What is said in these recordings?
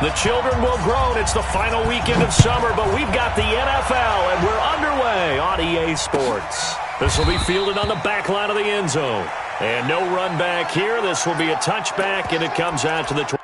The children will groan. It's the final weekend of summer, but we've got the NFL, and we're underway on EA Sports. This will be fielded on the back line of the end zone. And no run back here. This will be a touchback, and it comes out to the 20.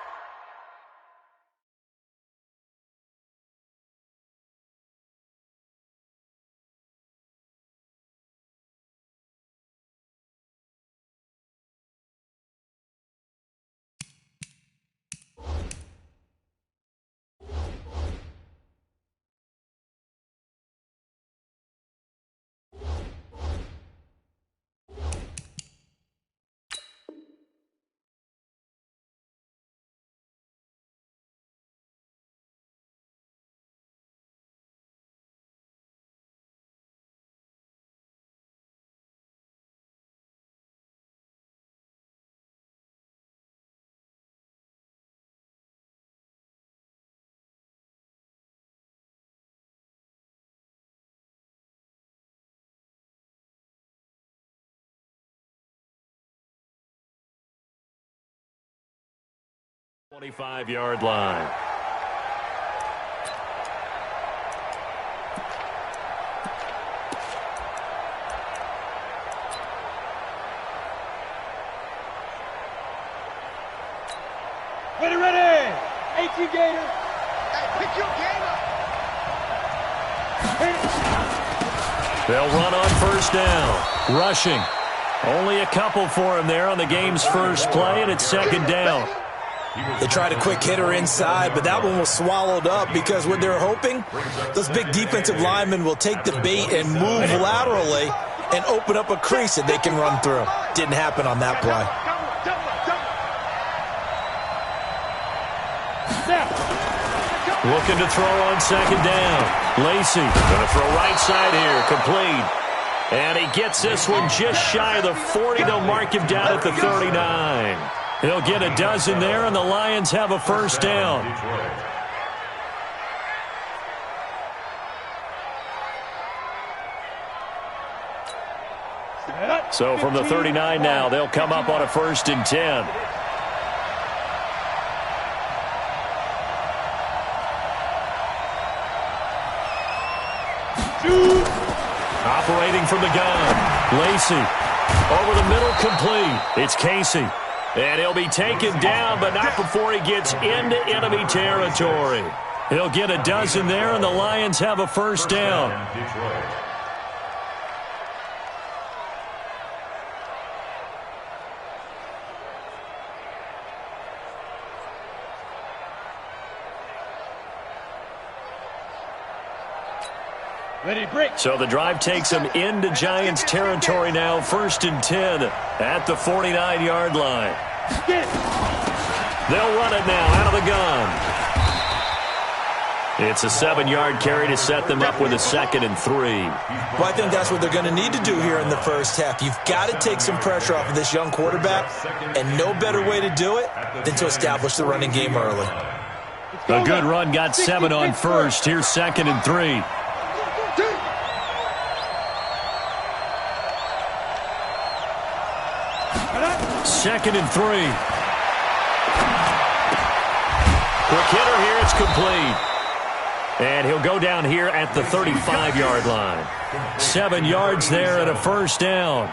Yard line. Ready. 18 Gator. Hey, pick your game up. They'll run on first down. Rushing. Only a couple for him there on the game's first play, and it's second down. They tried a quick hitter inside, but that one was swallowed up because what they're hoping, those big defensive linemen will take the bait and move laterally and open up a crease that they can run through. Didn't happen on that play. Looking to throw on second down. Lacy going to throw right side here, complete. And he gets this one just shy of the 40. They'll mark him down at the 39. He'll get a dozen there, and the Lions have a first down. So from the 39 now, they'll come up on a 1st and 10. Operating from the gun. Lacy over the middle, complete. It's Casey. And he'll be taken down, but not before he gets into enemy territory. He'll get a dozen there, and the Lions have a first down. Ready, break. So the drive takes them into Giants territory now, 1st and 10 at the 49-yard line. They'll run it now out of the gun. It's a 7-yard carry to set them up with a 2nd and 3. Well, I think that's what they're going to need to do here in the first half. You've got to take some pressure off of this young quarterback, and no better way to do it than to establish the running game early. A good run got 7 on first. Here's 2nd and 3. 2nd and 3. Quick hitter here. It's complete. And he'll go down here at the 35-yard line. 7 yards there and a first down.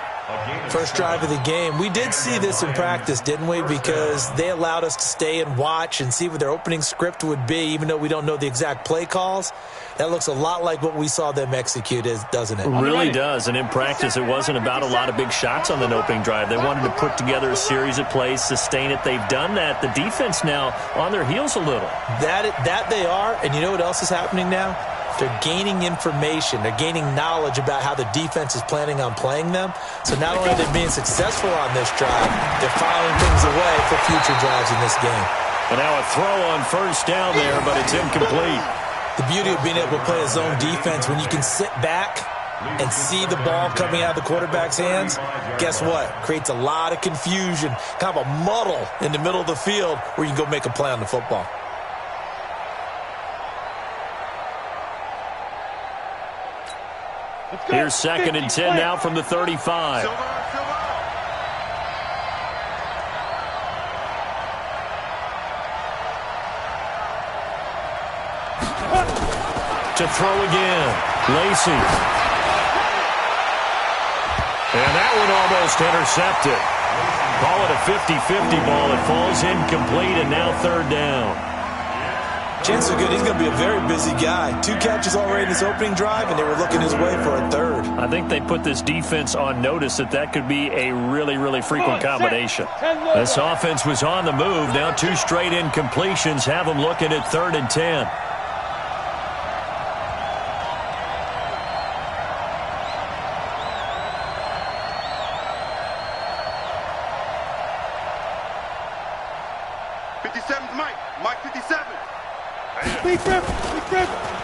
First drive of the game. We did see this in practice, didn't we? Because they allowed us to stay and watch and see what their opening script would be, even though we don't know the exact play calls. That looks a lot like what we saw them execute, doesn't it? It really does. And in practice, it wasn't about a lot of big shots on the opening drive. They wanted to put together a series of plays, sustain it. They've done that. The defense now on their heels a little. That they are. And you know what else is happening now? They're gaining information. They're gaining knowledge about how the defense is planning on playing them. So not only are they being successful on this drive, they're filing things away for future drives in this game. And now a throw on first down there, but it's incomplete. The beauty of being able to play a zone defense, when you can sit back and see the ball coming out of the quarterback's hands, guess what? Creates a lot of confusion, kind of a muddle in the middle of the field where you can go make a play on the football. Here's 2nd and 10 now from the 35. To throw again. Lacy. And that one almost intercepted. Call it a 50-50 ball. It falls incomplete, and now third down. Chances are good he's going to be a very busy guy. 2 catches already in this opening drive, and they were looking his way for a third. I think they put this defense on notice that could be a really, really frequent combination. This offense was on the move. Now 2 straight incompletions have them looking at 3rd and 10.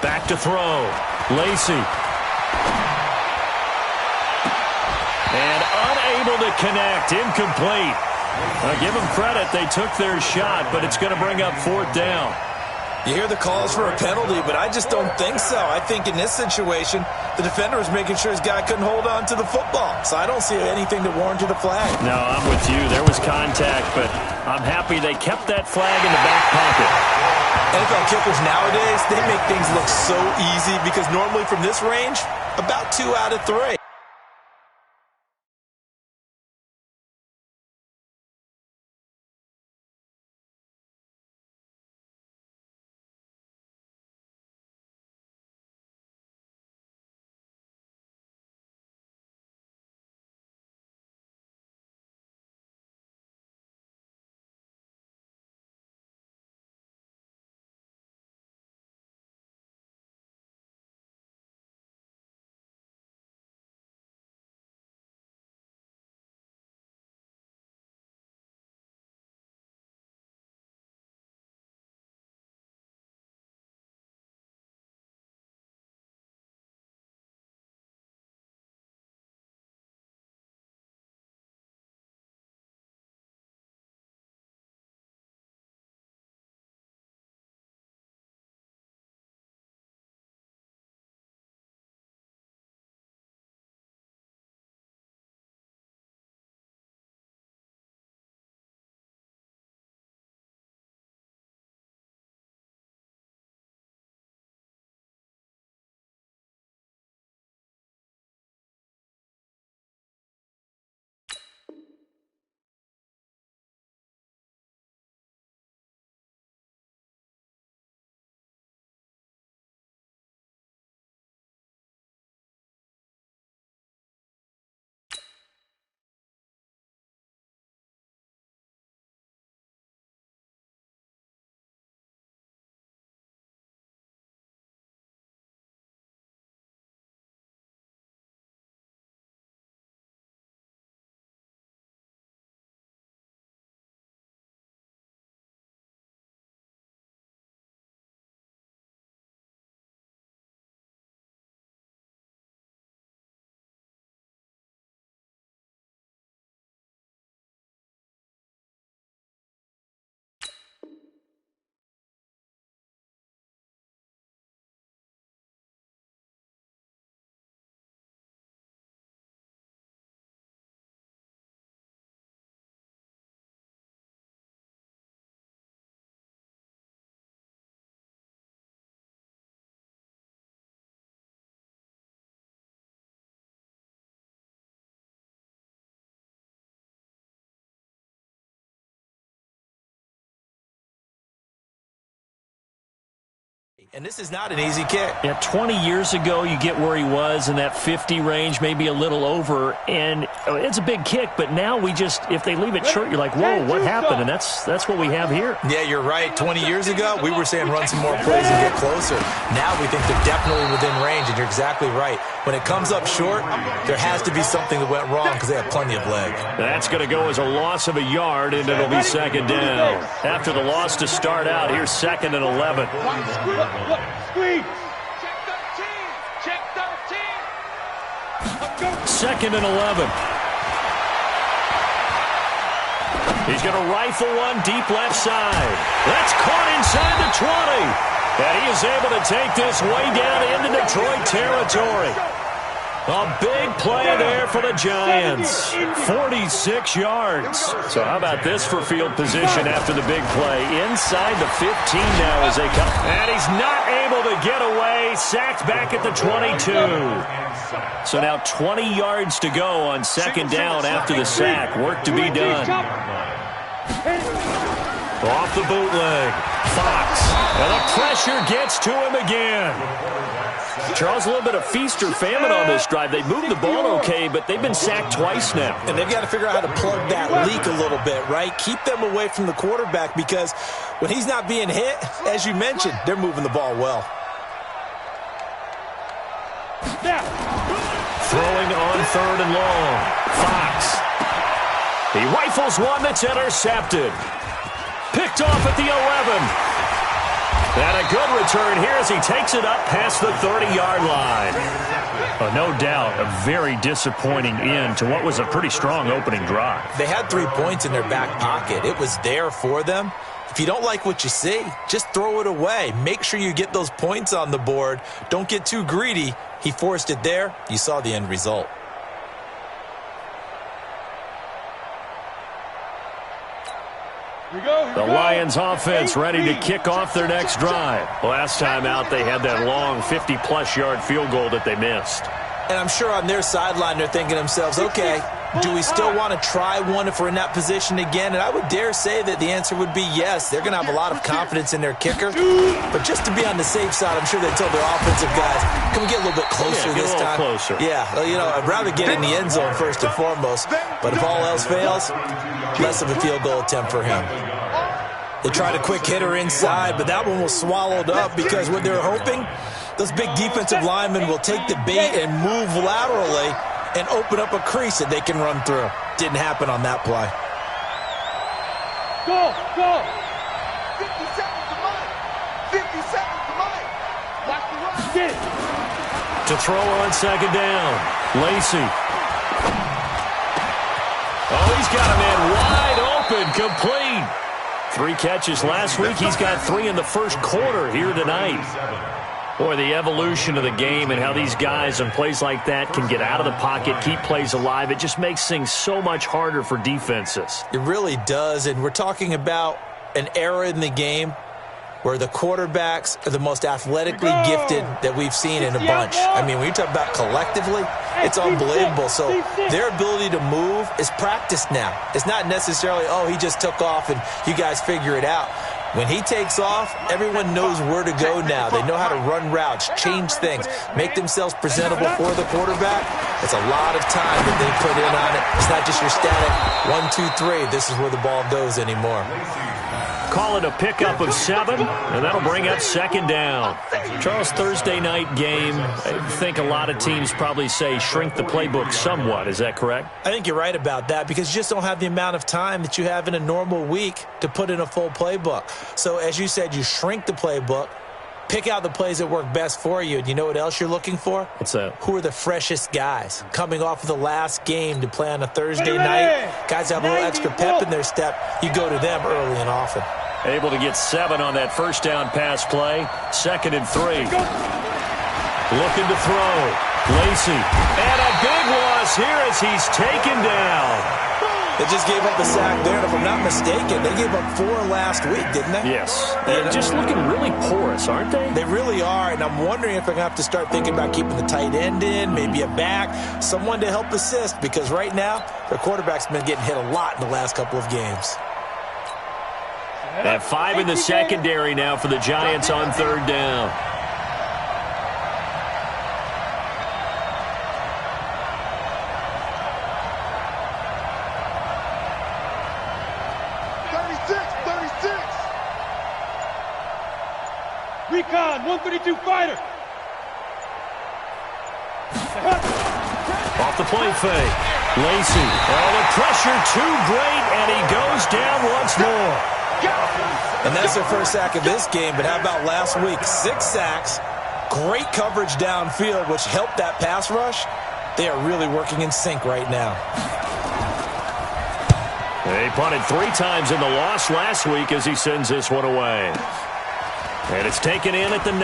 Back to throw. Lacy. And unable to connect. Incomplete. Give them credit. They took their shot, but it's going to bring up 4th down. You hear the calls for a penalty, but I just don't think so. I think in this situation, the defender was making sure his guy couldn't hold on to the football. So I don't see anything that warranted a flag. No, I'm with you. There was contact, but I'm happy they kept that flag in the back pocket. NFL kickers nowadays, they make things look so easy because normally from this range, about 2 out of 3. And this is not an easy kick. Yeah, 20 years ago, you get where he was in that 50 range, maybe a little over, and it's a big kick, but now if they leave it short, you're like, whoa, what happened? And that's what we have here. Yeah, you're right. 20 years ago, we were saying run some more plays and get closer. Now we think they're definitely within range, and you're exactly right. When it comes up short, there has to be something that went wrong because they have plenty of leg. That's going to go as a loss of a yard, and it'll be 2nd down. After the loss to start out, here's 2nd and 11. Squeeze. Check 13. 2nd and 11. He's going to rifle one deep left side. That's caught inside the 20. And he is able to take this way down into Detroit territory. A big play there for the Giants. 46 yards. So how about this for field position after the big play? Inside the 15 now as they come. And he's not able to get away. Sacked back at the 22. So now 20 yards to go on second down after the sack. Work to be done. Off the bootleg. Fox. And the pressure gets to him again. Charles, a little bit of feast or famine on this drive. They moved the ball okay, but they've been sacked twice now. And they've got to figure out how to plug that leak a little bit, right? Keep them away from the quarterback because when he's not being hit, as you mentioned, they're moving the ball well. Throwing on third and long. Fox. He rifles one that's intercepted. Picked off at the 11. And a good return here as he takes it up past the 30-yard line. No doubt, a very disappointing end to what was a pretty strong opening drive. They had 3 points in their back pocket. It was there for them. If you don't like what you see, just throw it away. Make sure you get those points on the board. Don't get too greedy. He forced it there. You saw the end result. The Lions offense ready to kick off their next drive. Last time out, they had that long 50-plus yard field goal that they missed. And I'm sure on their sideline they're thinking to themselves, okay, do we still want to try one if we're in that position again? And I would dare say that the answer would be yes. They're going to have a lot of confidence in their kicker. But just to be on the safe side, I'm sure they told their offensive guys, can we get a little bit closer this time? Closer. Yeah, well, you know, I'd rather get in the end zone first and foremost. But if all else fails, less of a field goal attempt for him. They tried a quick hitter inside, but that one was swallowed up because what they're hoping, those big defensive linemen will take the bait and move laterally and open up a crease that they can run through. Didn't happen on that play. Go, go. 50 seconds to mine. 50 seconds to mine. Watch the run. Get it. To throw on second down. Lacy. Oh, he's got a man wide open, complete. 3 catches last week. He's got 3 in the first quarter here tonight. Boy, the evolution of the game and how these guys in plays like that can get out of the pocket, keep plays alive, it just makes things so much harder for defenses. It really does, and we're talking about an era in the game where the quarterbacks are the most athletically gifted that we've seen in a bunch. I mean, when you talk about collectively, it's unbelievable. So their ability to move is practiced now. It's not necessarily, oh, he just took off and you guys figure it out. When he takes off, everyone knows where to go now. They know how to run routes, change things, make themselves presentable for the quarterback. It's a lot of time that they put in on it. It's not just your static 1, 2, 3. This is where the ball goes anymore. Call it a pickup of 7, and that'll bring up second down. Charles, Thursday night game, I think a lot of teams probably say shrink the playbook somewhat. Is that correct? I think you're right about that because you just don't have the amount of time that you have in a normal week to put in a full playbook. So as you said, you shrink the playbook, pick out the plays that work best for you. And you know what else you're looking for? What's that? Who are the freshest guys coming off of the last game to play on a Thursday night? Guys have a little extra pep in their step. You go to them early and often. Able to get 7 on that first down pass play. 2nd and 3. Looking to throw. Lacy. And a big loss here as he's taken down. They just gave up a sack there, and if I'm not mistaken, they gave up 4 last week, didn't they? Yes. They're just looking really porous, aren't they? They really are, and I'm wondering if they're going to have to start thinking about keeping the tight end in, maybe a back, someone to help assist, because right now, their quarterback's been getting hit a lot in the last couple of games. At 5 in the secondary now for the Giants on third down. Recon, 132 fighter. Off the play fake. Lacy. Oh, the pressure too great, and he goes down once more. And that's their first sack of this game, but how about last week? 6 sacks, great coverage downfield, which helped that pass rush. They are really working in sync right now. They punted 3 times in the loss last week as he sends this one away. And it's taken in at the 9.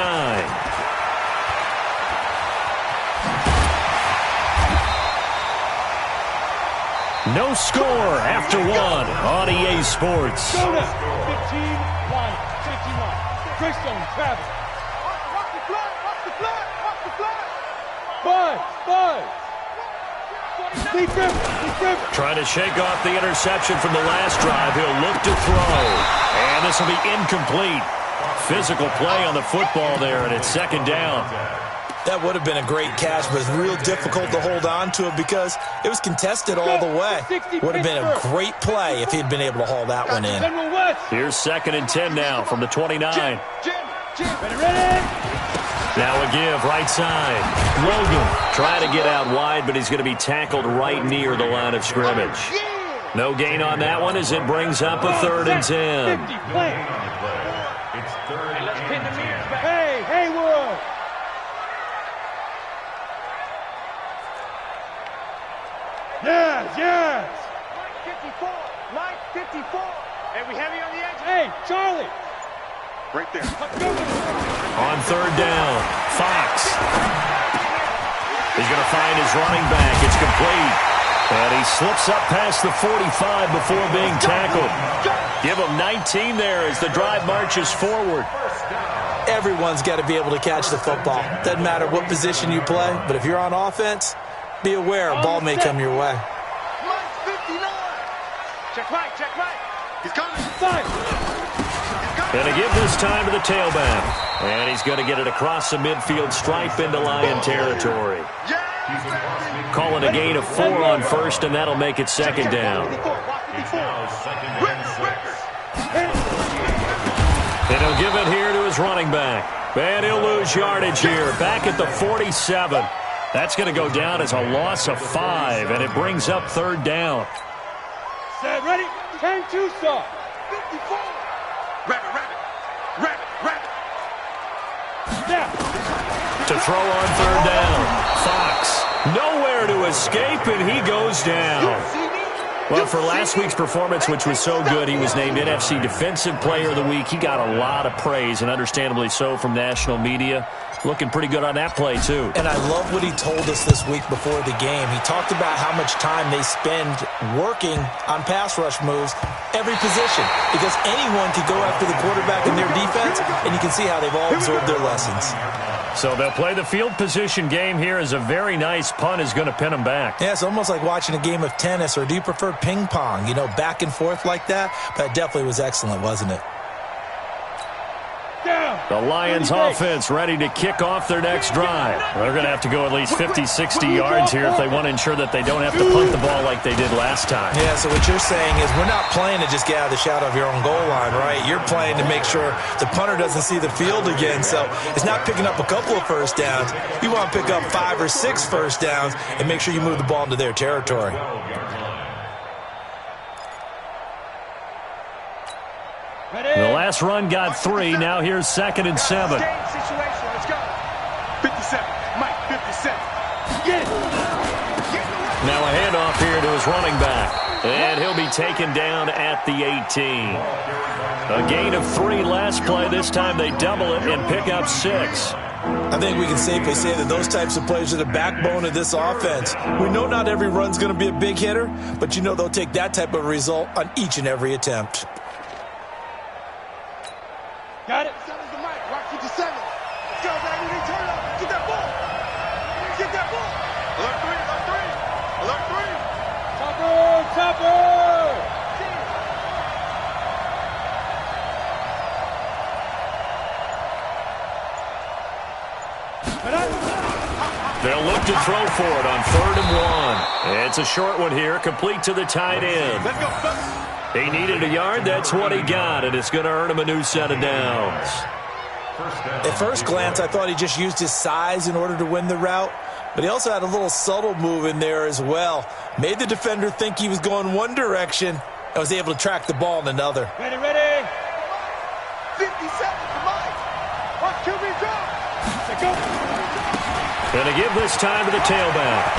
No score after one on EA Sports. Go now. 15, line, 51. Greystone, Travis. Watch the flag, watch the flag, watch the flag. 5. Lee Griffin. Trying to shake off the interception from the last drive. He'll look to throw. And this will be incomplete. Physical play on the football there, and it's second down. That would have been a great catch, but it's real difficult to hold on to it because it was contested all the way. Would have been a great play if he'd been able to haul that one in. Here's 2nd and 10 now from the 29. Ready? Now a give, right side. Logan trying to get out wide, but he's going to be tackled right near the line of scrimmage. No gain on that one as it brings up a 3rd and 10. It's 3rd. Let's pin the mirrors back. Hey, Haywood. Yes. Mike 54. Hey, we heavy on the edge. Hey, Charlie. Right there. On 3rd down, Fox. He's going to find his running back. It's complete. And he slips up past the 45 before being tackled. Give him 19 there as the drive marches forward. Everyone's got to be able to catch the football. Doesn't matter what position you play, but if you're on offense, be aware a ball may come your way. Mike 59. Check Mike. He's coming. And to give this time to the tailback. And he's going to get it across the midfield stripe into Lion territory. Call it a gain of 4 on 1st, and that'll make it 2nd down. And he'll give it here to his running back. And he'll lose yardage here. Back at the 47. That's going to go down as a loss of 5, and it brings up 3rd down. Set, ready? 10-2 stop. 54. Rabbit. Snap. To throw on 3rd down. Fox nowhere to escape, and he goes down. Well, for last week's performance, which was so good, he was named NFC Defensive Player of the Week. He got a lot of praise, and understandably so, from national media. Looking pretty good on that play, too. And I love what he told us this week before the game. He talked about how much time they spend working on pass rush moves, every position, because anyone could go after the quarterback in their defense, and you can see how they've all absorbed their lessons. So they'll play the field position game here as a very nice punt is going to pin them back. Yeah, it's almost like watching a game of tennis, or do you prefer ping pong? You know, back and forth like that? That definitely was excellent, wasn't it? The Lions offense ready to kick off their next drive. They're going to have to go at least 50, 60 yards here if they want to ensure that they don't have to punt the ball like they did last time. Yeah, so what you're saying is we're not playing to just get out of the shadow of your own goal line, right? You're playing to make sure the punter doesn't see the field again. So it's not picking up a couple of first downs. You want to pick up 5 or 6 first downs and make sure you move the ball into their territory. The last run got 3. Now here's 2nd and 7. Let's go. 57. Mike 57. Now a handoff here to his running back. And he'll be taken down at the 18. A gain of 3 last play. This time they double it and pick up 6. I think we can safely say that those types of plays are the backbone of this offense. We know not every run's going to be a big hitter, but you know they'll take that type of result on each and every attempt. Got it. 7's the Mike. Rock 57. Let's go, baby. Turn it up. Get that ball. Get that ball. Alert 3. Chopper. They'll look to throw for it on 3rd and 1. It's a short one here, complete to the tight end. Let's go, fellas. He needed a yard. That's what he got, and it's going to earn him a new set of downs. At first glance, I thought he just used his size in order to win the route, but he also had a little subtle move in there as well. Made the defender think he was going one direction and was able to track the ball in another. Ready. 57 for Mike. Watch QB drop. Let's go. Going to give this time to the tailback.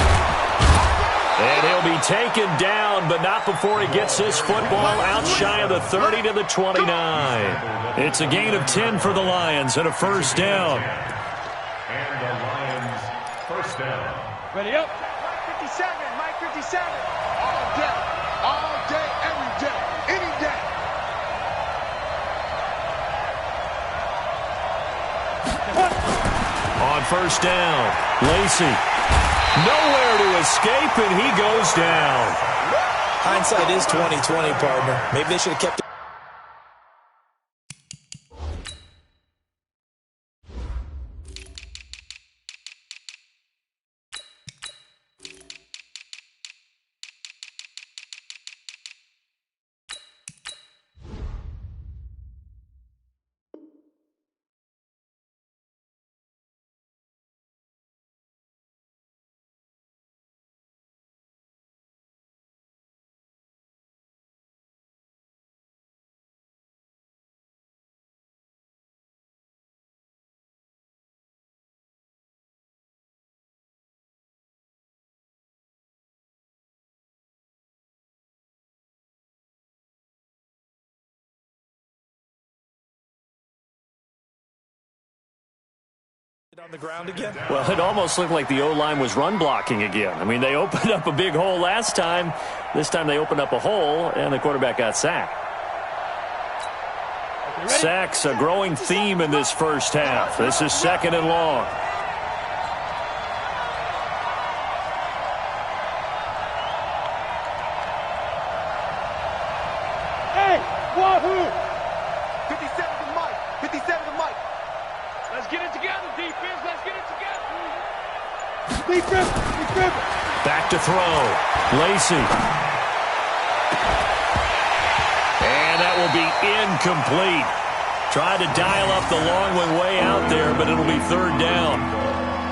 And he'll be taken down, but not before he gets this football out shy of the 30 to the 29. It's a gain of 10 for the Lions and a first down. And the Lions first down. Ready up. Mike 57. day. All day, every day. Any day. On first down, Lacy. Nowhere to escape, and he goes down. Hindsight is 20/20, partner. Maybe they should have kept it. On the ground again? Well, it almost looked like the O-line was run blocking again. I mean, they opened up a big hole last time. This time they opened up a hole, and the quarterback got sacked. Sacks, a growing theme in this first half. This is 2nd and long. Hey, wahoo! 57 to Mike. 57 to Mike. Let's get it together, defense. Let's get it together. Defense. Back to throw. Lacy. And that will be incomplete. Tried to dial up the long one way out there, but it'll be 3rd down.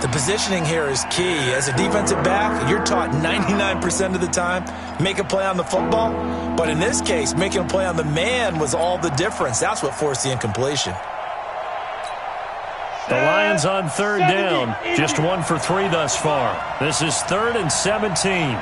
The positioning here is key. As a defensive back, you're taught 99% of the time, make a play on the football. But in this case, making a play on the man was all the difference. That's what forced the incompletion. The Lions on 3rd down. Just 1 for 3 thus far. This is 3rd and 17.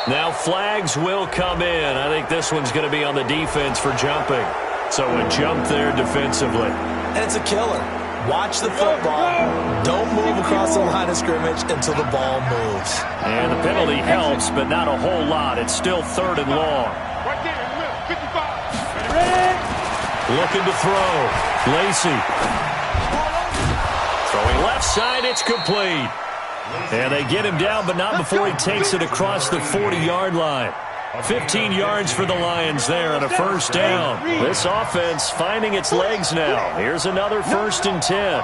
Now flags will come in. I think this one's going to be on the defense for jumping. So a jump there defensively. And it's a killer. Watch the football. Don't move across the line of scrimmage until the ball moves. And the penalty helps, but not a whole lot. It's still 3rd and long. Right there in the middle. 55. Ready? Looking to throw. Lacy. Throwing left side, it's complete. And they get him down, but not before he takes it across the 40-yard line. 15 yards for the Lions there and a first down. This offense finding its legs now. Here's another 1st and 10.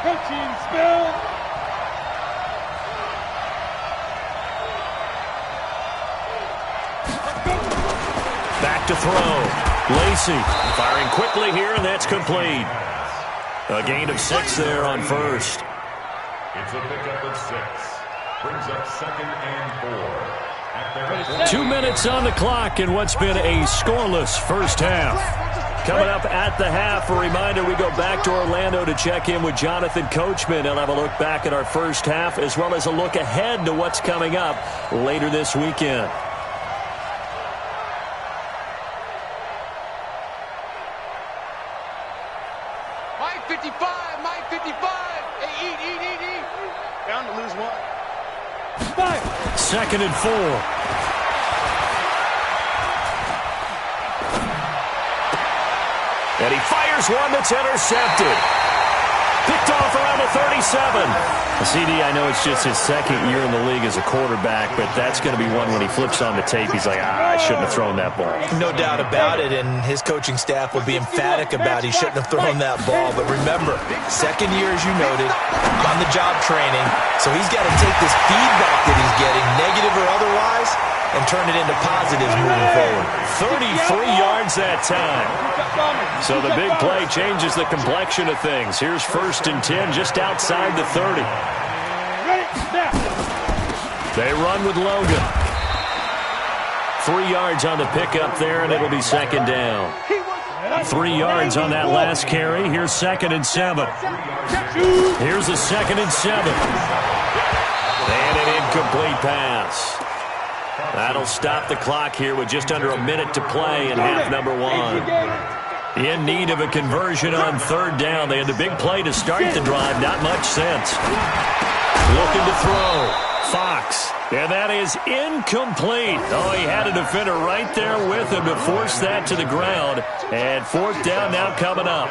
Coaching spell. Back to throw. Lacy firing quickly here, and that's complete. A gain of 6 there on first. It's a pickup of 6. Brings up 2nd and 4. 2 minutes on the clock in what's been a scoreless first half. Coming up at the half, a reminder, we go back to Orlando to check in with Jonathan Coachman. He'll have a look back at our first half as well as a look ahead to what's coming up later this weekend. Mike 55, Mike 55. Hey, eat. Down to lose 1. 2nd and 4. And he fires one that's intercepted. Picked off around the 37. CD, I know it's just his 2nd year in the league as a quarterback, but that's going to be one when he flips on the tape, he's like, I shouldn't have thrown that ball. No doubt about it, and his coaching staff will be emphatic about he shouldn't have thrown that ball. But remember, 2nd year, as you noted, on-the-job training, so he's got to take this feedback that he's getting, negative or otherwise, and turn it into positives moving forward. 33 yards that time. So the big play changes the complexion of things. Here's 1st and 10 just outside the 30. They run with Logan. 3 yards on the pickup there, and it'll be 2nd down. 3 yards on that last carry. Here's 2nd and 7. Here's a 2nd and 7. And an incomplete pass. That'll stop the clock here with just under a minute to play in half number 1. In need of a conversion on 3rd down. They had the big play to start the drive. Not much sense. Looking to throw. Fox. And that is incomplete. Oh, he had a defender right there with him to force that to the ground. And fourth down now coming up.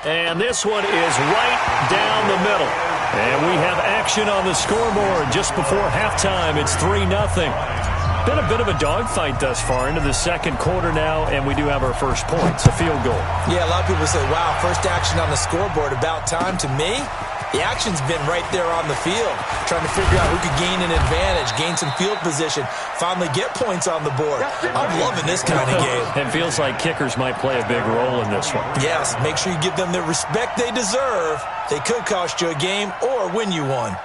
And this one is right down the middle. And we have action on the scoreboard just before halftime. It's 3-0. Been a bit of a dogfight thus far into the second quarter now, and we do have our first points, a field goal. Yeah, a lot of people say, wow, first action on the scoreboard, about time. To me, the action's been right there on the field, trying to figure out who could gain an advantage, gain some field position, finally get points on the board. I'm loving this kind of game. It feels like kickers might play a big role in this one. Yes, make sure you give them the respect they deserve. They could cost you a game or win you one.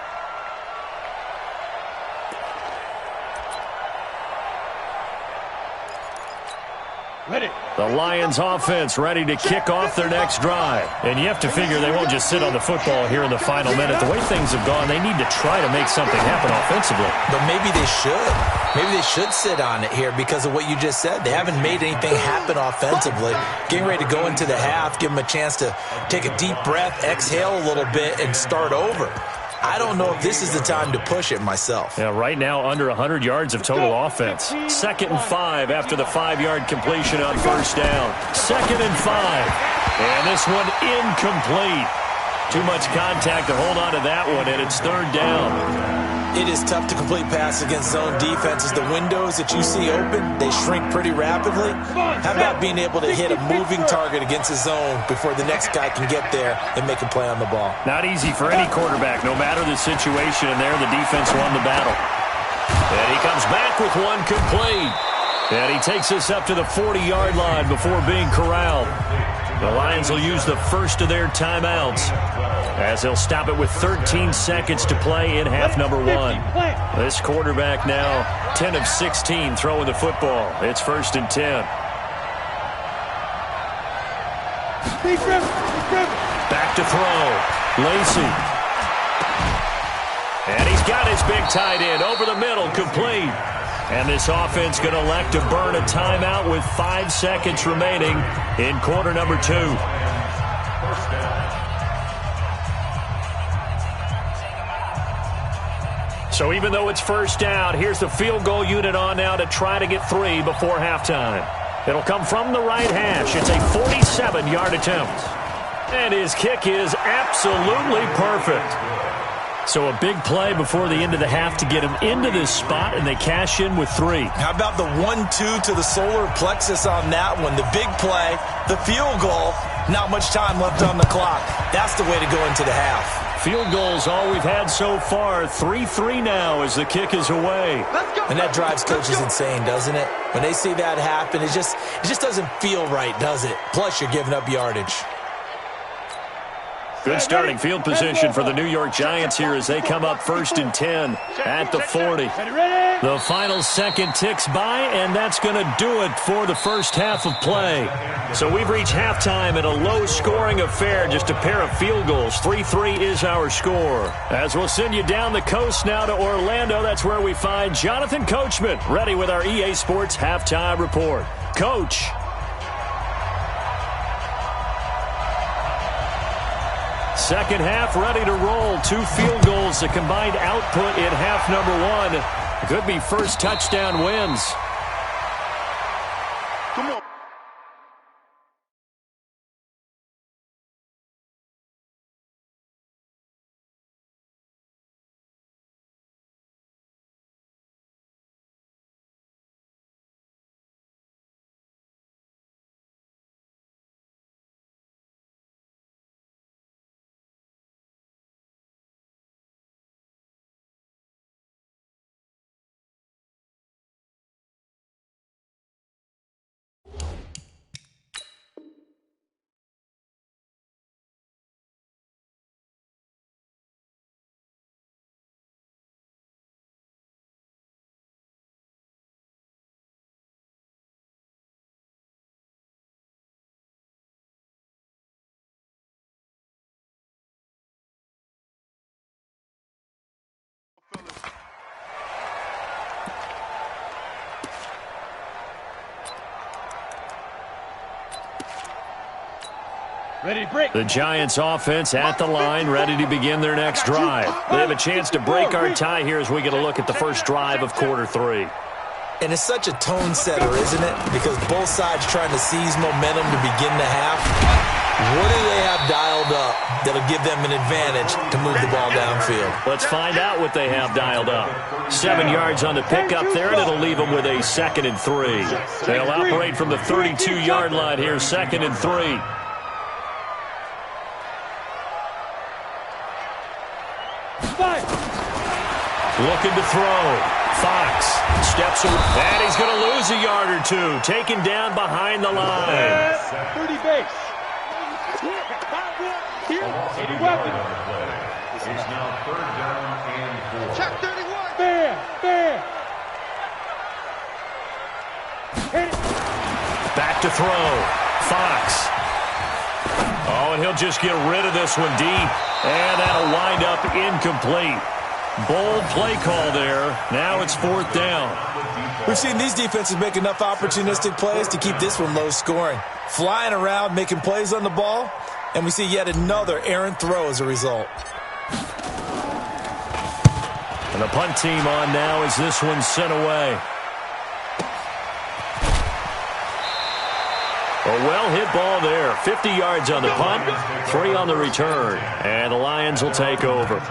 The Lions offense ready to kick off their next drive. And you have to figure they won't just sit on the football here in the final minute. The way things have gone, they need to try to make something happen offensively. But maybe they should. Maybe they should sit on it here because of what you just said. They haven't made anything happen offensively. Getting ready to go into the half, give them a chance to take a deep breath, exhale a little bit, and start over. I don't know if this is the time to push it myself. Yeah, right now under 100 yards of total offense. 2nd and 5 after the 5-yard completion on first down. 2nd and 5. And this one incomplete. Too much contact to hold on to that one, and it's 3rd down. It is tough to complete pass against zone defenses. The windows that you see open, they shrink pretty rapidly. How about being able to hit a moving target against a zone before the next guy can get there and make a play on the ball? Not easy for any quarterback, no matter the situation, and there the defense won the battle. And he comes back with one complete. And he takes us up to the 40-yard line before being corralled. The Lions will use the first of their timeouts as they'll stop it with 13 seconds to play in half number 1. This quarterback now 10 of 16 throwing the football. It's 1st and 10. Back to throw. Lacy. And he's got his big tight end over the middle, complete. And this offense going to elect to burn a timeout with 5 seconds remaining in quarter number 2. So even though it's first down, here's the field goal unit on now to try to get 3 before halftime. It'll come from the right hash. It's a 47-yard attempt. And his kick is absolutely perfect. So a big play before the end of the half to get him into this spot, and they cash in with 3. How about the 1-2 to the solar plexus on that one? The big play, the field goal, not much time left on the clock. That's the way to go into the half. Field goals all we've had so far. 3-3 now as the kick is away. And that drives coaches insane, doesn't it? When they see that happen, it just doesn't feel right, does it? Plus, you're giving up yardage. Good starting field position for the New York Giants here as they come up 1st and 10 at the 40. The final second ticks by, and that's going to do it for the first half of play. So we've reached halftime in a low-scoring affair, just a pair of field goals. 3-3 is our score. As we'll send you down the coast now to Orlando, that's where we find Jonathan Coachman, ready with our EA Sports Halftime Report. Coach. Second half ready to roll. 2 field goals, the combined output in half number 1. Could be first touchdown wins. The Giants offense at the line, ready to begin their next drive. They have a chance to break our tie here as we get a look at the first drive of quarter 3. And it's such a tone setter, isn't it? Because both sides trying to seize momentum to begin the half. What do they have dialed up that'll give them an advantage to move the ball downfield? Let's find out what they have dialed up. 7 yards on the pickup there, and it'll leave them with a 2nd and 3. They'll operate from the 32-yard line here, 2nd and 3. Looking to throw. Fox steps away, and he's going to lose a yard or two. Taken down behind the line. 30 base. Here, 80 weapon. It's now 3rd down and 4. Check 31. Bam, bam. Back to throw. Fox. Oh, and he'll just get rid of this one deep. And that'll wind up incomplete. Bold play call there. Now it's 4th down. We've seen these defenses make enough opportunistic plays to keep this one low scoring. Flying around, making plays on the ball, and we see yet another errant throw as a result. And the punt team on now as this one's sent away. A well-hit ball there. 50 yards on the punt, 3 on the return. And the Lions will take over.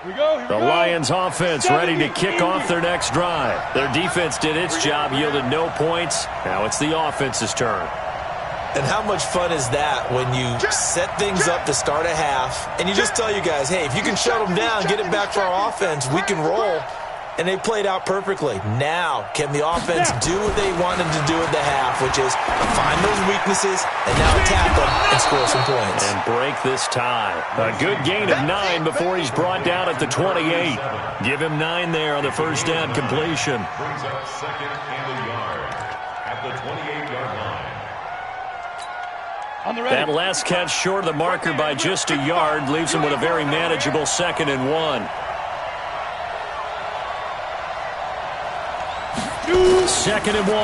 The Lions offense ready to kick off their next drive. Their defense did its job, yielded no points. Now it's the offense's turn. And how much fun is that when you set things up to start a half and you just tell you guys, hey, if you can shut them down, get it back for our offense, we can roll. And they played out perfectly. Now, can the offense do what they wanted to do at the half, which is find those weaknesses and now attack them and score some points. And break this tie. A good gain of 9 before he's brought down at the 28. Give him 9 there on the first down completion. Brings up 2nd and a yard at the 28-yard line. That last catch short of the marker by just a yard leaves him with a very manageable 2nd and 1. 2nd and 1.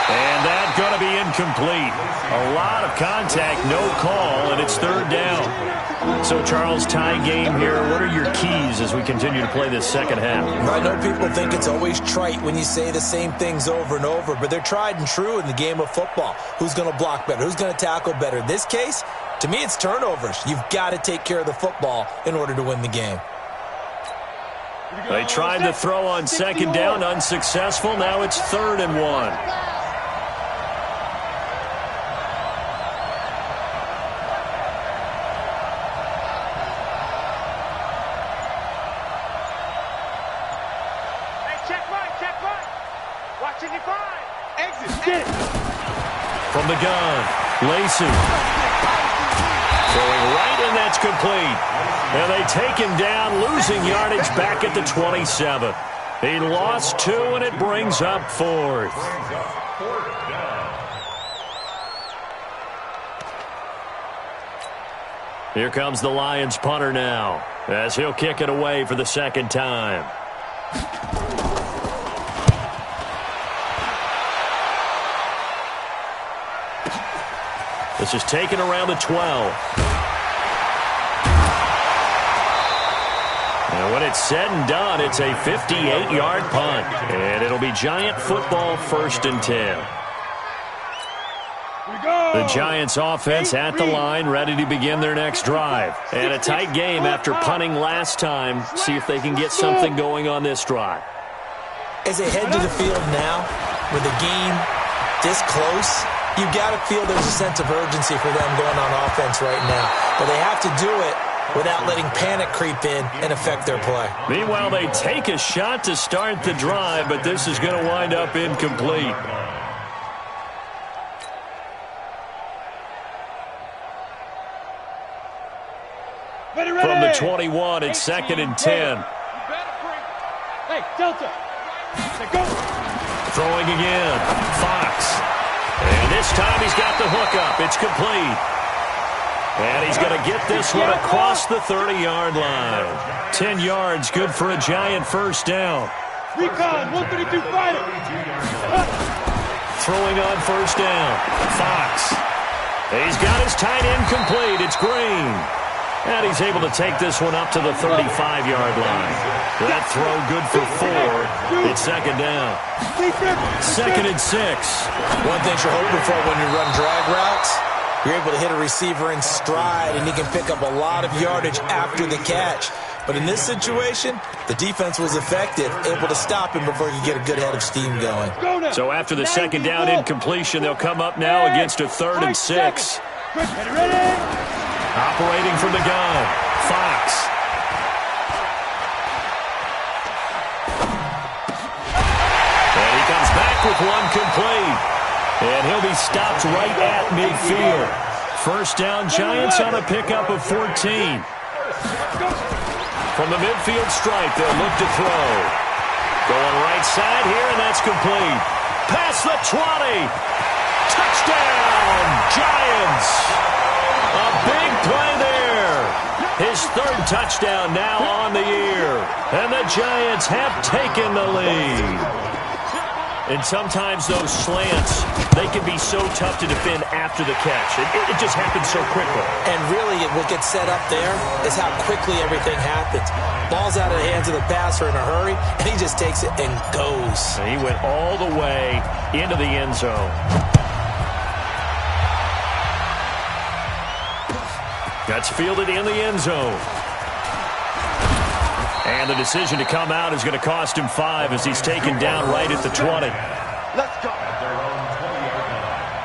And that's going to be incomplete. A lot of contact, no call, and it's 3rd down. So, Charles, tie game here. What are your keys as we continue to play this second half? I know people think it's always trite when you say the same things over and over, but they're tried and true in the game of football. Who's going to block better? Who's going to tackle better? In this case, to me, it's turnovers. You've got to take care of the football in order to win the game. They tried to throw on 2nd down, unsuccessful. Now it's 3rd and 1. Check right. Watching it fine. Exit. From the gun, Lacey. Throwing right, and that's complete. And they take him down, losing yardage back at the 27. He lost 2, and it brings up 4th. Here comes the Lions punter now, as he'll kick it away for the 2nd time. This is taken around the 12. And when it's said and done, it's a 58-yard punt. And it'll be Giant football, 1st and 10. The Giants offense at the line, ready to begin their next drive. And a tight game after punting last time. See if they can get something going on this drive. As they head to the field now, with the game this close, you've got to feel there's a sense of urgency for them going on offense right now. But they have to do it without letting panic creep in and affect their play. Meanwhile, they take a shot to start the drive, but this is going to wind up incomplete. From the 21, it's 2nd and 10. Hey, Delta. Go. Throwing again. Fox. And this time he's got the hookup. It's complete. And he's going to get this one across the 30-yard line. 10 yards, good for a Giant first down. Recon, 132 fighter. Throwing on first down. Fox. He's got his tight end complete. It's Green. And he's able to take this one up to the 35-yard line. That throw good for 4. It's second down. 2nd and 6. One thing you're hoping for when you run drag routes, you're able to hit a receiver in stride, and he can pick up a lot of yardage after the catch. But in this situation, the defense was effective, able to stop him before he could get a good head of steam going. So after the second down incompletion, they'll come up now against a 3rd and 6. Operating from the gun, Fox. And he comes back with one complete. And he'll be stopped right at midfield. First down, Giants on a pickup of 14. From the midfield stripe, they'll look to throw. Going right side here, and that's complete. Past the 20. Touchdown, Giants. A big play there. His 3rd touchdown now on the year. And the Giants have taken the lead. And sometimes those slants, they can be so tough to defend after the catch. It just happens so quickly. And really, what gets set up there is how quickly everything happens. Ball's out of the hands of the passer in a hurry, and he just takes it and goes. And he went all the way into the end zone. That's fielded in the end zone. And the decision to come out is going to cost him 5 as he's taken down right at the 20. Let's go. At their own 20-yard line.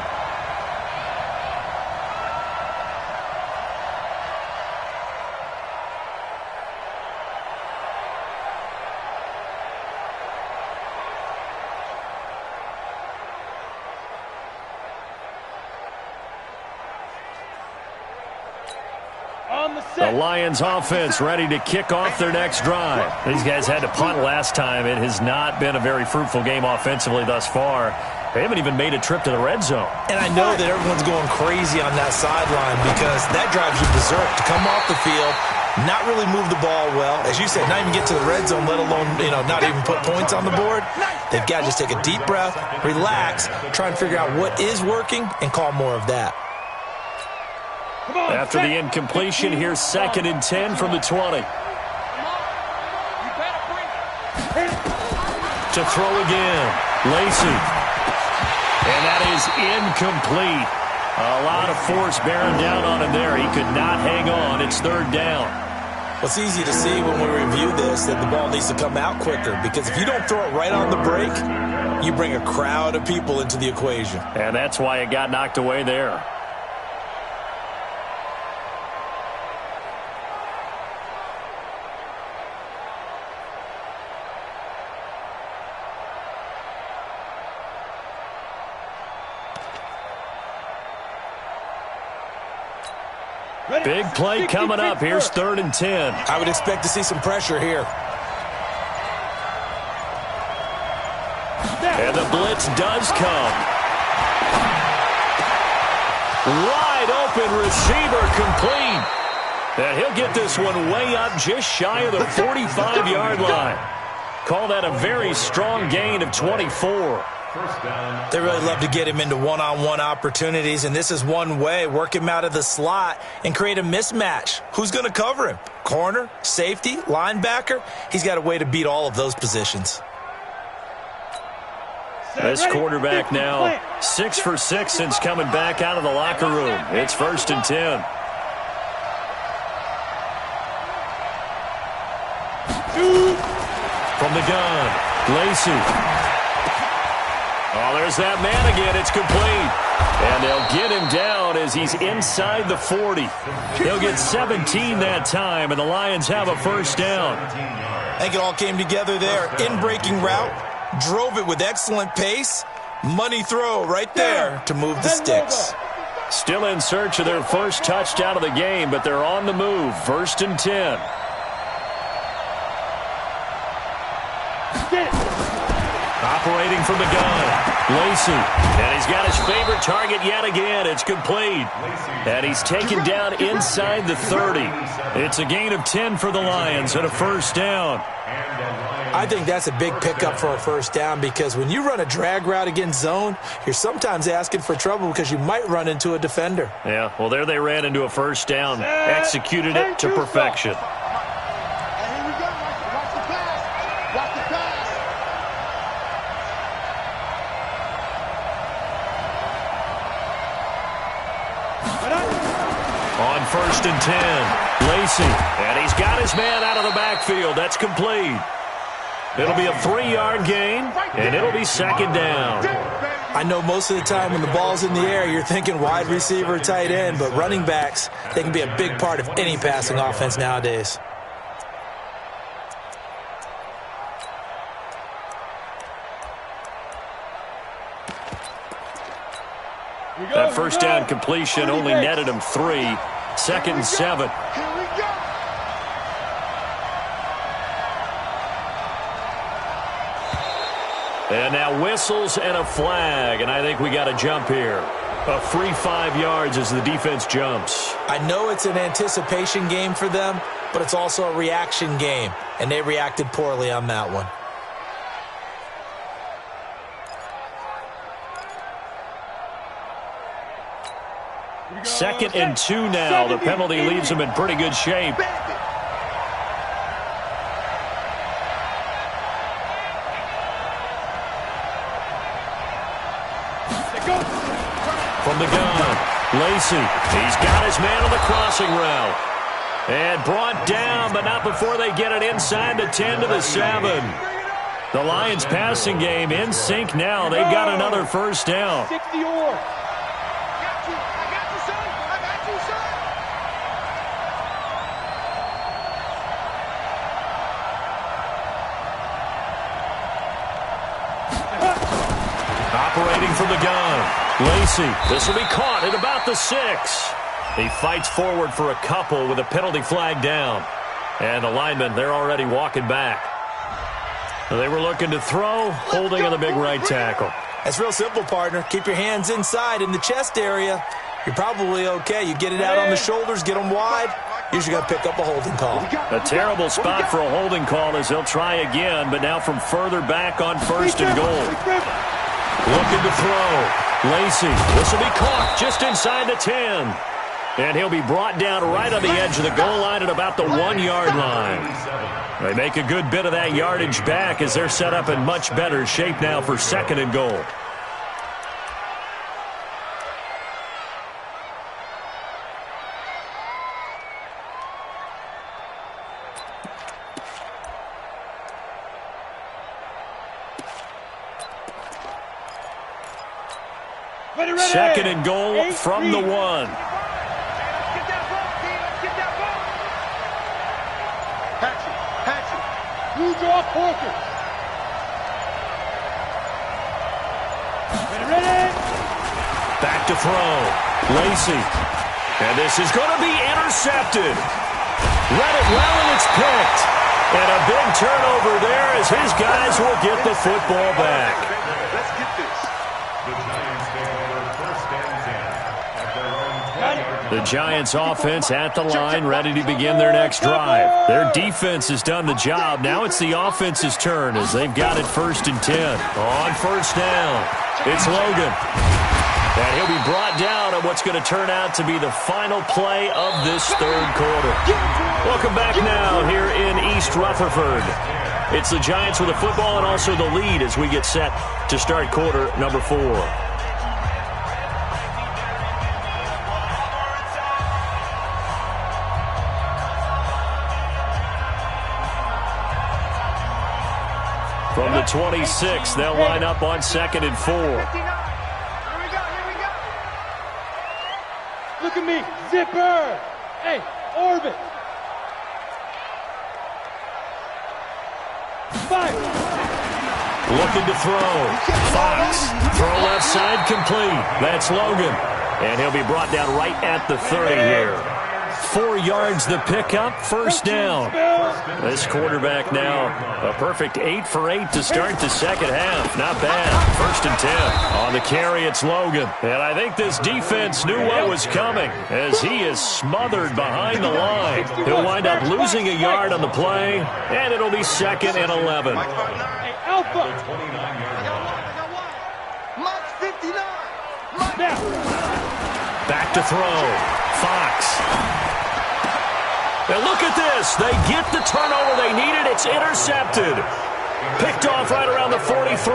The Lions offense ready to kick off their next drive. These guys had to punt last time. It has not been a very fruitful game offensively thus far. They haven't even made a trip to the red zone. And I know that everyone's going crazy on that sideline because that drives you berserk to come off the field, not really move the ball well. As you said, not even get to the red zone, let alone, not even put points on the board. They've got to just take a deep breath, relax, try and figure out what is working, and call more of that. After the incompletion, here's 2nd and 10 from the 20. To throw again, Lacy. And that is incomplete. A lot of force bearing down on him there. He could not hang on. It's 3rd down. Well, it's easy to see when we review this that the ball needs to come out quicker because if you don't throw it right on the break, you bring a crowd of people into the equation. And that's why it got knocked away there. Big play coming up. Here's 3rd and 10. I would expect to see some pressure here. And the blitz does come. Wide open receiver complete. And he'll get this one way up just shy of the 45-yard line. Call that a very strong gain of 24. They really love to get him into one-on-one opportunities, and this is one way. Work him out of the slot and create a mismatch. Who's going to cover him? Corner, safety, linebacker? He's got a way to beat all of those positions. This quarterback now 6 for 6 since coming back out of the locker room. It's 1st and 10. From the gun, Lacy. Oh, there's that man again. It's complete. And they'll get him down as he's inside the 40. They'll get 17 that time, and the Lions have a first down. I think it all came together there. In-breaking route, drove it with excellent pace. Money throw right there to move the sticks. Still in search of their first touchdown of the game, but they're on the move. 1st and 10. Operating from the gun, Lacey. And he's got his favorite target yet again. It's complete. And he's taken down inside the 30. It's a gain of 10 for the Lions and a first down. I think that's a big pickup for a first down because when you run a drag route against zone, you're sometimes asking for trouble because you might run into a defender. Yeah, well, there they ran into a first down, executed it to perfection. On 1st and 10, Lacey, and he's got his man out of the backfield. That's complete. It'll be a 3-yard gain, and it'll be second down. I know most of the time when the ball's in the air, you're thinking wide receiver, tight end, but running backs, they can be a big part of any passing offense nowadays. That first down completion only netted him 3. 2nd and 7. And now whistles and a flag, and I think we got a jump here. A free 5 yards as the defense jumps. I know it's an anticipation game for them, but it's also a reaction game, and they reacted poorly on that one. Second and 2 now. The penalty leaves them in pretty good shape. From the gun, Lacey. He's got his man on the crossing route. And brought down, but not before they get it inside the 10 to the 7. The Lions passing game in sync now. They've got another first down. 60-or. Operating from the gun, Lacey. This will be caught at about the 6. He fights forward for a couple with a penalty flag down. And the linemen, they're already walking back. They were looking to throw, holding on the big right tackle. That's real simple, partner. Keep your hands inside in the chest area. You're probably okay. You get it out on the shoulders, get them wide. Usually got to pick up a holding call. A terrible spot for a holding call as they'll try again, but now from further back on 1st and goal. Looking to throw. Lacey. This will be caught just inside the 10. And he'll be brought down right on the edge of the goal line at about the 1-yard line. They make a good bit of that yardage back as they're set up in much better shape now for 2nd and goal. Second and goal from the 1. Get that ball. Patrick. Who's off focus? Ready. Back to throw. Lacey. And this is going to be intercepted. Read it well, and it's picked. And a big turnover there as his guys will get the football back. Let's get this. The Giants offense at the line, ready to begin their next drive. Their defense has done the job. Now it's the offense's turn as they've got it 1st and 10. On 1st down, it's Logan. And he'll be brought down at what's going to turn out to be the final play of this 3rd quarter. Welcome back now here in East Rutherford. It's the Giants with the football and also the lead as we get set to start quarter number 4. From the 26, they'll line up on 2nd and 4. Here we go. Look at me. Zipper. Hey, orbit. Fire. Looking to throw. Fox. Throw left side complete. That's Logan. And he'll be brought down right at the 30 here. 4 yards the pickup, first down. This quarterback now, a perfect 8 for 8 to start the second half. Not bad. 1st and 10. On the carry, it's Logan. And I think this defense knew what was coming as he is smothered behind the line. He'll wind up losing a yard on the play, and it'll be 2nd and 11. Back to throw. Fox. And look at this. They get the turnover they needed. It's intercepted. Picked off right around the 43.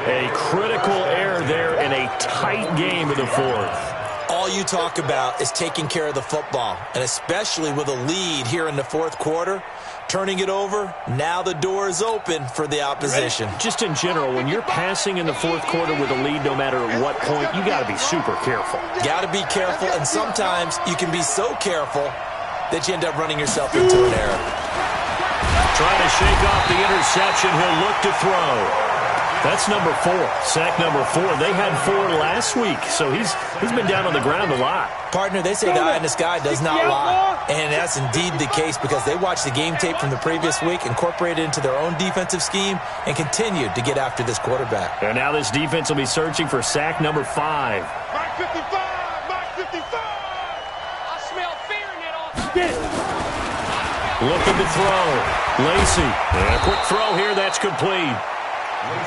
A critical error there in a tight game in the 4th. All you talk about is taking care of the football, and especially with a lead here in the 4th quarter. Turning it over, now the door is open for the opposition. Just in general, when you're passing in the 4th quarter with a lead, no matter at what point, you got to be super careful. Got to be careful, and sometimes you can be so careful that you end up running yourself into an error. Trying to shake off the interception, he'll look to throw. That's number 4, sack number 4. They had 4 last week, so he's been down on the ground a lot. Partner, they say the eye in the sky does not lie, and that's indeed the case because they watched the game tape from the previous week, incorporated it into their own defensive scheme, and continued to get after this quarterback. And now this defense will be searching for sack number 5. Mark 55! Mark 55! I smell fear in that offense. Looking to throw. Lacey. And a quick throw here. That's complete.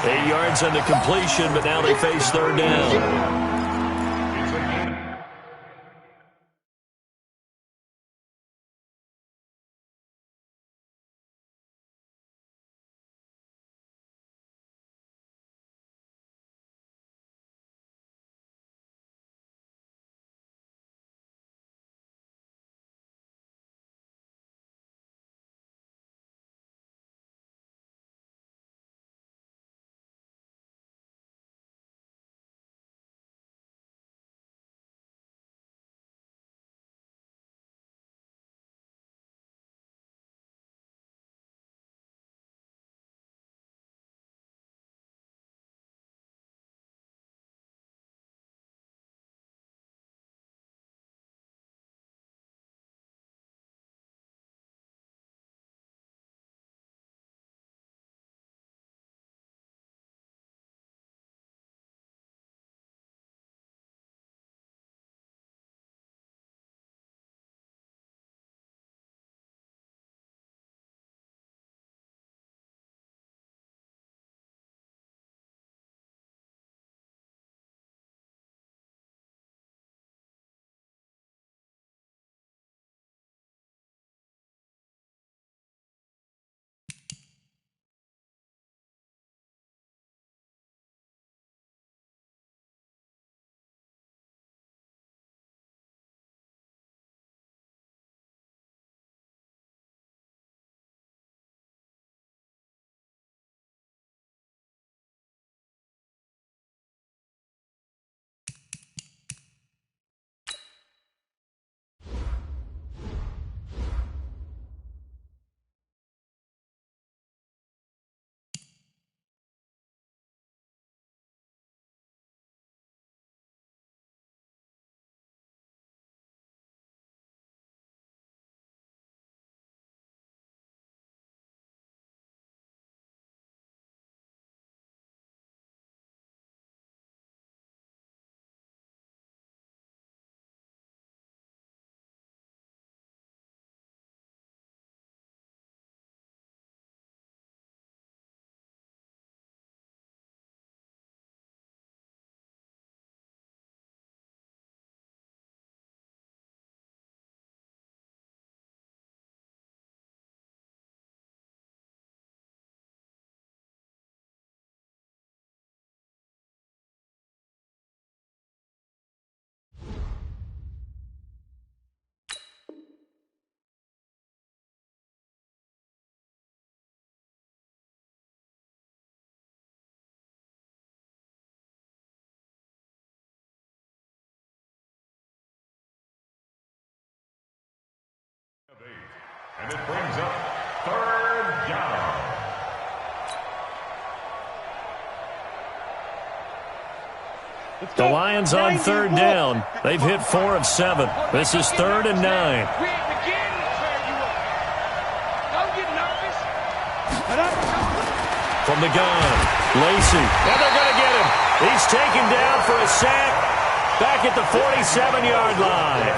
8 yards on the completion, but now they face 3rd down. And it brings up 3rd down. The Lions on third down. They've hit 4 of 7. This is 3rd and 9. From the gun, Lacy. And they're going to get him. He's taken down for a sack back at the 47-yard line.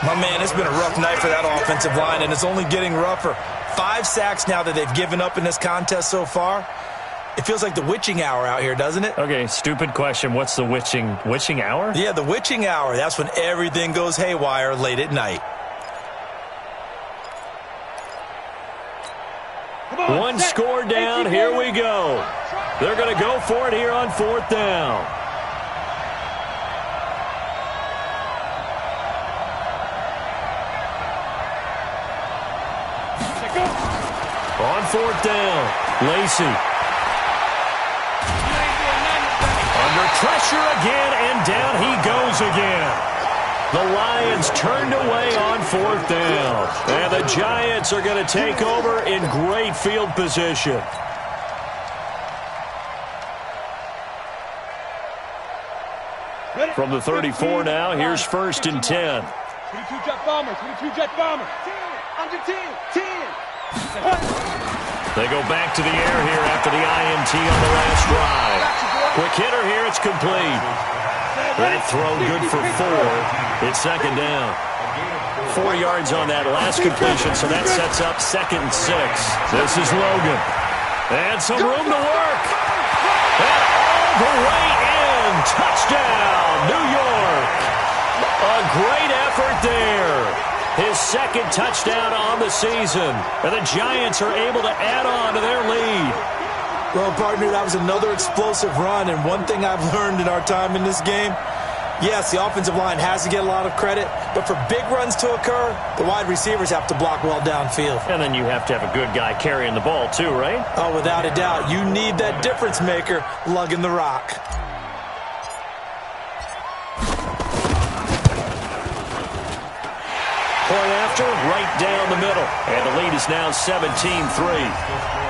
My man, it's been a rough night for that offensive line, and it's only getting rougher. 5 sacks now that they've given up in this contest so far. It feels like the witching hour out here, doesn't it? Okay, stupid question. What's the witching hour? Yeah, the witching hour. That's when everything goes haywire late at night. One score down. Here we go. They're going to go for it here on 4th down. On 4th down, Lacy. Under pressure again, and down he goes again. The Lions turned away on 4th down. And the Giants are going to take over in great field position. From the 34 now, here's 1st and 10. 22 jet bombers, 22 jet bombers. 10, under 10, 10. They go back to the air here after the INT on the last drive. Quick hitter here, it's complete. That throw good for 4. It's 2nd down. 4 yards on that last completion, so that sets up 2nd and 6. This is Logan. And some room to work. And all the way in. Touchdown, New York. A great effort there. His 2nd touchdown on the season. And the Giants are able to add on to their lead. Well, partner, that was another explosive run, and one thing I've learned in our time in this game, yes, the offensive line has to get a lot of credit, but for big runs to occur, the wide receivers have to block well downfield. And then you have to have a good guy carrying the ball too, right? Oh, without a doubt. You need that difference maker lugging the rock. Point after, right down the middle. And the lead is now 17-3.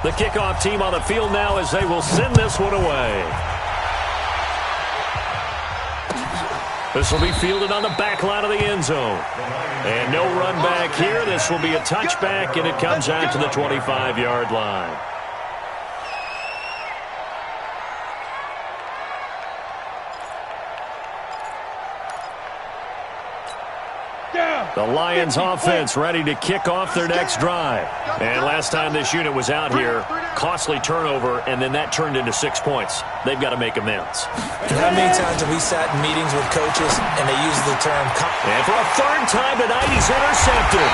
The kickoff team on the field now as they will send this one away. This will be fielded on the back line of the end zone. And no run back here. This will be a touchback, and it comes out to the 25-yard line. The Lions offense ready to kick off their next drive. And last time this unit was out here, costly turnover, and then that turned into 6 points. They've got to make amends. How many times have we sat in meetings with coaches and they use the term... And for a 3rd time tonight, he's intercepted.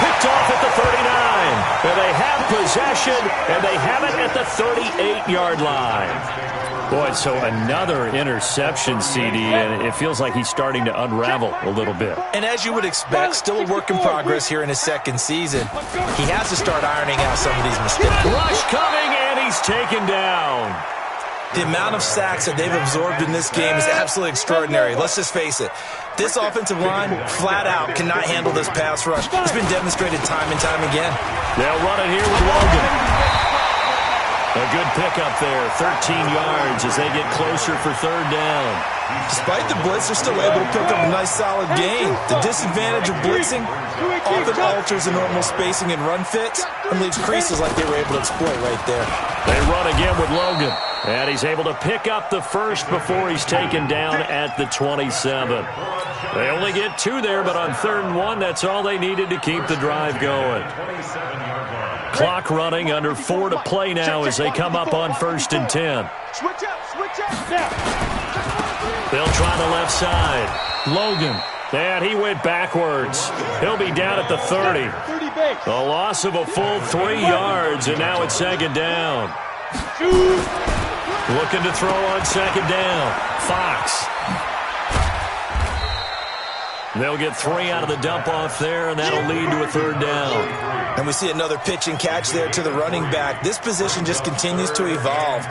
Picked off at the 39. And they have possession, and they have it at the 38-yard line. Boy, so another interception, CD, and it feels like he's starting to unravel a little bit. And as you would expect, still a work in progress here in his 2nd season. He has to start ironing out some of these mistakes. Rush coming, and he's taken down. The amount of sacks that they've absorbed in this game is absolutely extraordinary. Let's just face it. This offensive line, flat out, cannot handle this pass rush. It's been demonstrated time and time again. They'll run it here with Logan. A good pickup there, 13 yards as they get closer for 3rd down. Despite the blitz, they're still able to pick up a nice solid gain. The disadvantage of blitzing often alters the normal spacing and run fits and leaves creases like they were able to exploit right there. They run again with Logan. And he's able to pick up the 1st before he's taken down at the 27. They only get 2 there, but on 3rd and 1, that's all they needed to keep the drive going. Clock running, under 4 to play now as they come up on 1st and 10. Switch up, now. They'll try the left side. Logan, and he went backwards. He'll be down at the 30. A loss of a full 3 yards, and now it's 2nd down. Looking to throw on 2nd down. Fox. They'll get 3 out of the dump-off there, and that'll lead to a 3rd down. And we see another pitch and catch there to the running back. This position just continues to evolve.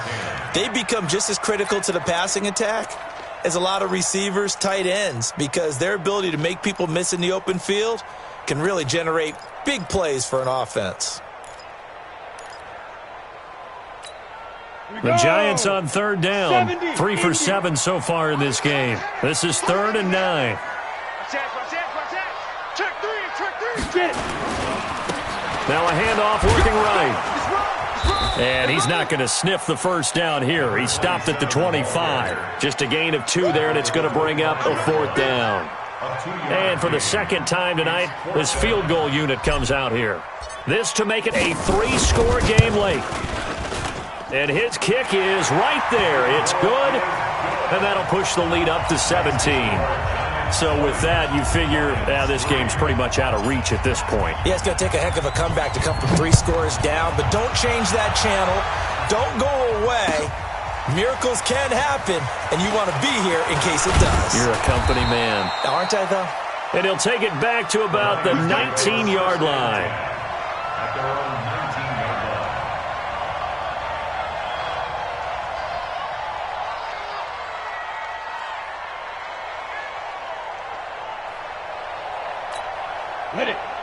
They become just as critical to the passing attack is a lot of receivers, tight ends, because their ability to make people miss in the open field can really generate big plays for an offense. The Giants on third down, 3 for 7 so far in this game. This is 3rd and 9. Now a handoff working right. And he's not going to sniff the first down here. He stopped at the 25. Just a gain of 2 there, and it's going to bring up a 4th down. And for the second time tonight, this field goal unit comes out here. This to make it a 3-score game late. And his kick is right there. It's good, and that'll push the lead up to 17. So with that, you figure this game's pretty much out of reach at this point. Yeah, it's going to take a heck of a comeback to come from 3 scores down, but don't change that channel. Don't go away. Miracles can happen, and you want to be here in case it does. You're a company man. Aren't I, though? And he'll take it back to about the 19-yard line. At their own 19-yard line.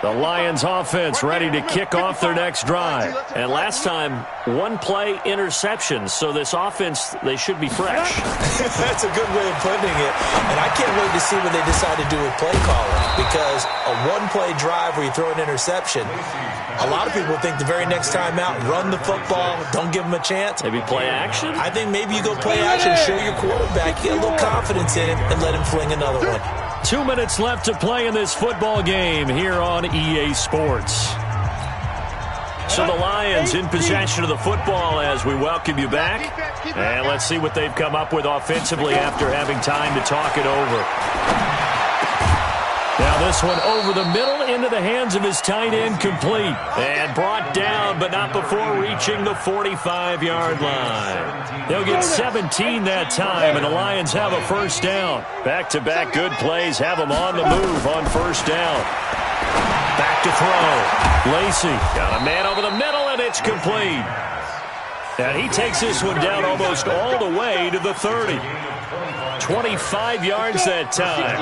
The Lions offense ready to kick off their next drive. And last time, 1-play interception. So this offense, they should be fresh. That's a good way of putting it. And I can't wait to see what they decide to do with play calling. Because a 1-play drive where you throw an interception, a lot of people think the very next time out, run the football, don't give them a chance. Maybe play action? I think maybe you go play action, show your quarterback, get a little confidence in him, and let him fling another one. 2 minutes left to play in this football game here on EA Sports. So the Lions in possession of the football as we welcome you back. And let's see what they've come up with offensively after having time to talk it over. Now this one over the middle into the hands of his tight end, complete. And brought down, but not before reaching the 45-yard line. They'll get 17 that time, and the Lions have a first down. Back-to-back good plays have them on the move on first down. Back to throw. Lacy got a man over the middle, and it's complete. And he takes this one down almost all the way to the 30. 25 yards that time.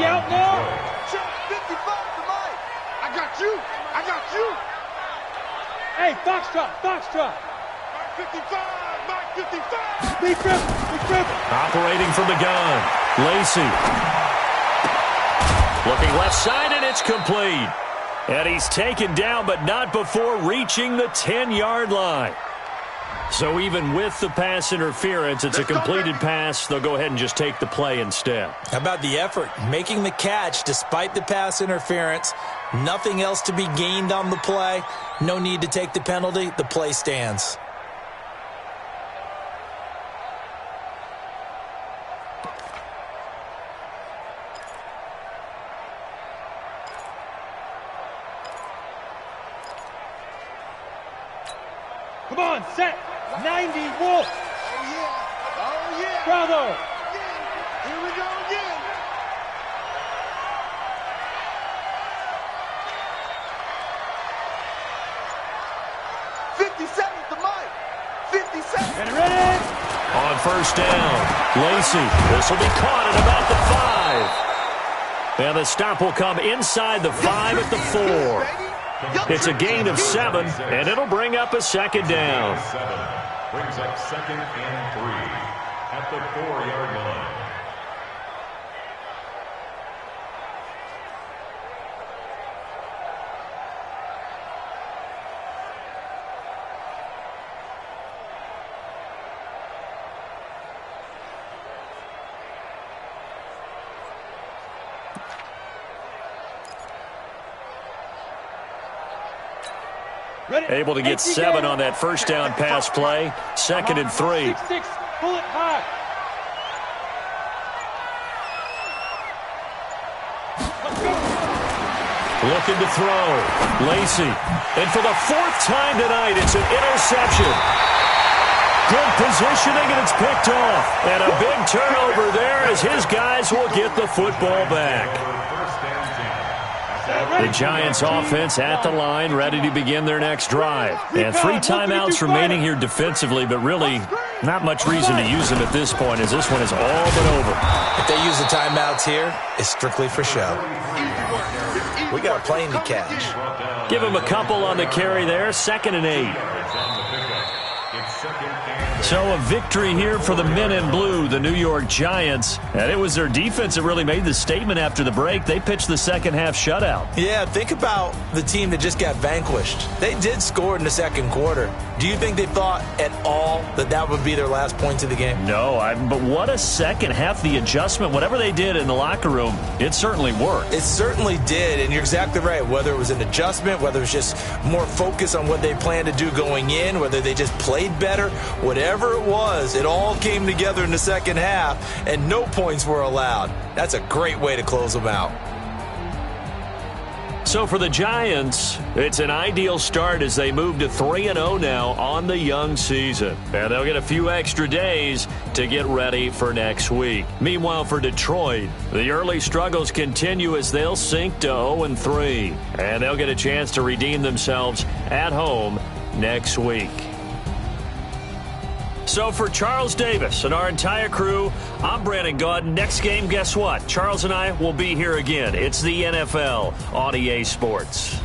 I got you. Hey, Foxtrot. Mark 55. Big trip. Operating from the gun. Lacy. Looking left side, and it's complete. And he's taken down, but not before reaching the 10-yard line. So even with the pass interference, it's a completed pass. They'll go ahead and just take the play instead. How about the effort? Making the catch despite the pass interference. Nothing else to be gained on the play. No need to take the penalty. The play stands. Come on, set. 90, Wolf. Oh, yeah. Bravo. Here we go again. 57 to Mike. 57. Get ready. On first down, Lacy. This will be caught at about the 5. And the stop will come inside the 5 at the 4. It's a gain of 7, and it'll bring up a second down. Brings up 2nd and 3 at the 4-yard line. Able to get 7 on that first down pass play. 2nd and 3. 6, pull it high. Looking to throw. Lacy. And for the 4th time tonight, it's an interception. Good positioning, and it's picked off. And a big turnover there as his guys will get the football back. The Giants offense at the line, ready to begin their next drive. And 3 timeouts remaining here defensively, but really not much reason to use them at this point, as this one is all but over. If they use the timeouts here, it's strictly for show. We got a plane to catch. Give him a couple on the carry there, 2nd and 8. So a victory here for the men in blue, the New York Giants. And it was their defense that really made the statement after the break. They pitched the second half shutout. Yeah, think about the team that just got vanquished. They did score in the second quarter. Do you think they thought at all that that would be their last points of the game? No, but what a second half. The adjustment, whatever they did in the locker room, it certainly worked. It certainly did, and you're exactly right. Whether it was an adjustment, whether it was just more focus on what they planned to do going in, whether they just played better, whatever it was, it all came together in the second half, and no points were allowed. That's a great way to close them out. So for the Giants, it's an ideal start as they move to 3-0 now on the young season. And they'll get a few extra days to get ready for next week. Meanwhile, for Detroit, the early struggles continue as they'll sink to 0-3. And they'll get a chance to redeem themselves at home next week. So for Charles Davis and our entire crew, I'm Brandon Gaudin. Next game, guess what? Charles and I will be here again. It's the NFL on EA Sports.